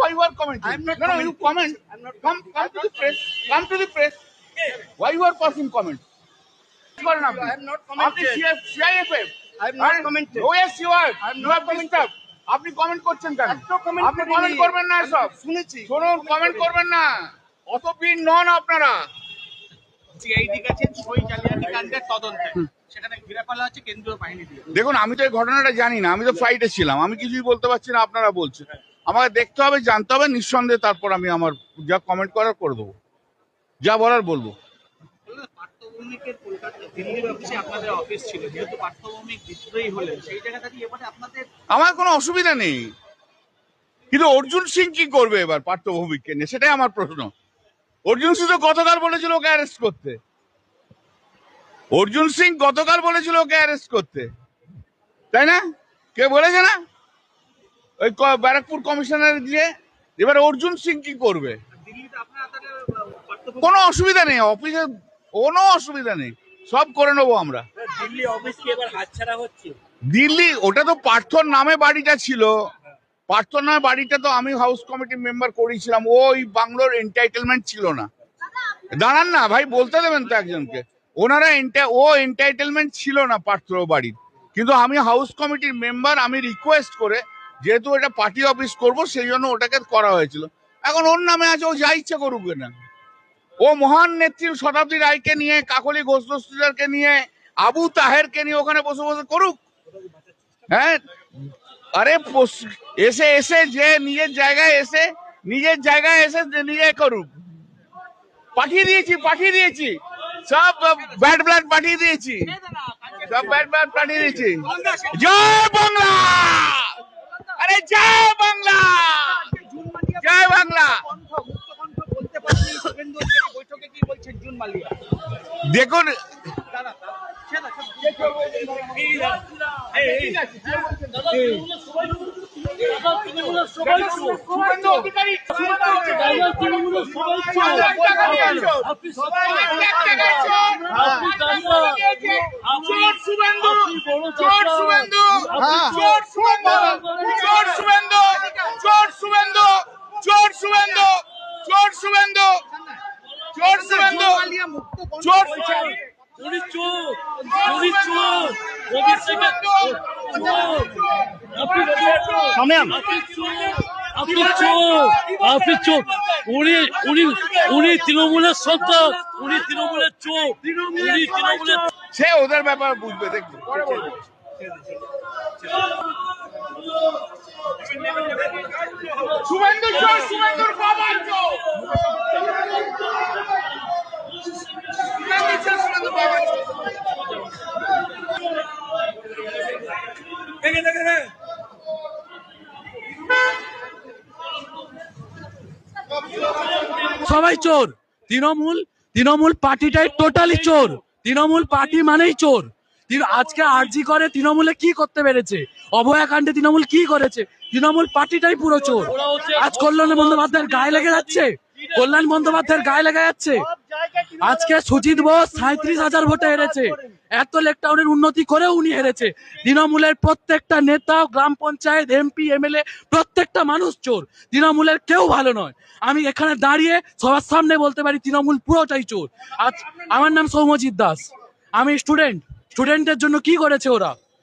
why you are commenting? I'm not no, commenting. you comment. I'm not Come to the press. Come to the press. Why you are passing comment? I have not commented. CIFF. I have not commented. No, yes, you are. I have You not have this stuff. আপনি comment করছেন কেন? comment আপনি করিনি। Comment করবেন না সব। শুনেছি। শুনুন, কমেন্ট করবেন না। অত বীর নন আপনারা। সিআইডি কাছে সই জালিয়াতি কাণ্ডের তদন্তে সেখানে ঘিরে ফেলা হচ্ছে কেন্দ্রীয় বাহিনী দিয়ে। দেখুন, আমি তো এই ঘটনাটা জানি না, আমি তো ফ্লাইটে ছিলাম, আমি কিছুই বলতে পারছি না, আপনারা বলছেন। আমাকে দেখতে হবে, জানতে হবে, নিঃসন্দেহে তারপর আমি আমার যা কমেন্ট করার করে দেবো, যা বলার বলবো। পার্থভৌমিকের কলকাতা দিল্লির অফিসে আপনাদের অফিস ছিল, যেহেতু পার্থভৌমিক বিদ্রোহী হলেন সেই জায়গাটা কি এবারে আপনাদের? আমার কোনো অসুবিধা নেই, কিন্তু অর্জুন সিং কি করবে এবার পার্থভৌমিককে নিয়ে, সেটাই আমার প্রশ্ন। অর্জুন সিং তো গতকাল বলেছিল ওকে অ্যারেস্ট করতে, অর্জুন সিং গতকাল বলেছিল ওকে অ্যারেস্ট করতে, তাই না? কে বলেছে না? ওই ব্যারাকপুর কমিশনার দিয়ে। এবার অর্জুন সিং কি করবে? দিল্লিতে আপনারা কোনো অসুবিধা নেই, অফিসে কোনো অসুবিধা নেই, সব করে নেবো আমরা। দিল্লি অফিস কি এবার হাতছাড়া হচ্ছে? দিল্লি, ওটা তো পার্থর নামে বাড়িটা ছিল, পার্থর নামে বাড়িটা তো আমি হাউস কমিটির মেম্বার করেছিলাম, ওই বাংলোর এন্টাইটেলমেন্ট ছিল না। দাঁড়ান না ভাই, বলতে দেবেন তো একজনকে। ওনারা এন্টাইটেলমেন্ট ছিল না পার্থ বাড়ির, কিন্তু আমি হাউস কমিটির মেম্বার, আমি রিকোয়েস্ট করে, যেহেতু এটা পার্টি অফিস করব সেই জন্য ওটাকে করা হয়েছিল। এখন ওর নামে আছে, ও যা ইচ্ছে করুক না। ও মহান নেত্রী শতাব্দী রায়কে নিয়ে, কাকলি ঘোষ দস্তিদারকে নিয়ে, আবু তাহেরকে নিয়ে ওখানে বসে বসে করুক। হ্যাঁ, আরে এসে এসে যে নিজের জায়গায় এসে নিজে করুক। পাঠিয়ে দিয়েছি সব ব্যাড ব্লাড পাঠিয়ে দিয়েছি, জয় বাংলা, আরে জয় বাংলা, জয় বাংলা। বৈঠকে কি বলছেন জুন মালিয়া? দেখুন, উনি তৃণমূলের সন্তান, উনি তৃণমূলের চোর, সে ওদের ব্যাপার বুঝবে, দেখবে পরে বলবো। শুভেন্দু চোর, শুভেন্দুর বাবার চোর, শুভেন্দুর বাবার চোর। সবাই চোর। তৃণমূল পার্টিটাই টোটালি চোর, তৃণমূল পার্টি মানেই চোর। আজকে আরজি করে তৃণমূলে কি করতে পেরেছে, অভয়াকাণ্ডে তৃণমূল কি করেছে, তৃণমূল পার্টিটাই পুরো চোর। আজ কল্যাণ বন্দ্যোপাধ্যায়ের গায়ে লেগে যাচ্ছে, আজকে সুজিত বোস 37,000 ভোটে হেরেছে, এত লেকটাউনের উন্নতি করেও উনি হেরেছে। তৃণমূলের প্রত্যেকটা নেতা, গ্রাম পঞ্চায়েত, এমপি, এমএলএ, প্রত্যেকটা মানুষ চোর, তৃণমূলের কেউ ভালো নয়। আমি এখানে দাঁড়িয়ে সবার সামনে বলতে পারি তৃণমূল পুরোটাই চোর। আজ আমার নাম সৌম্যজিৎ দাস, আমি স্টুডেন্টের জন্য কি করেছে ওরা?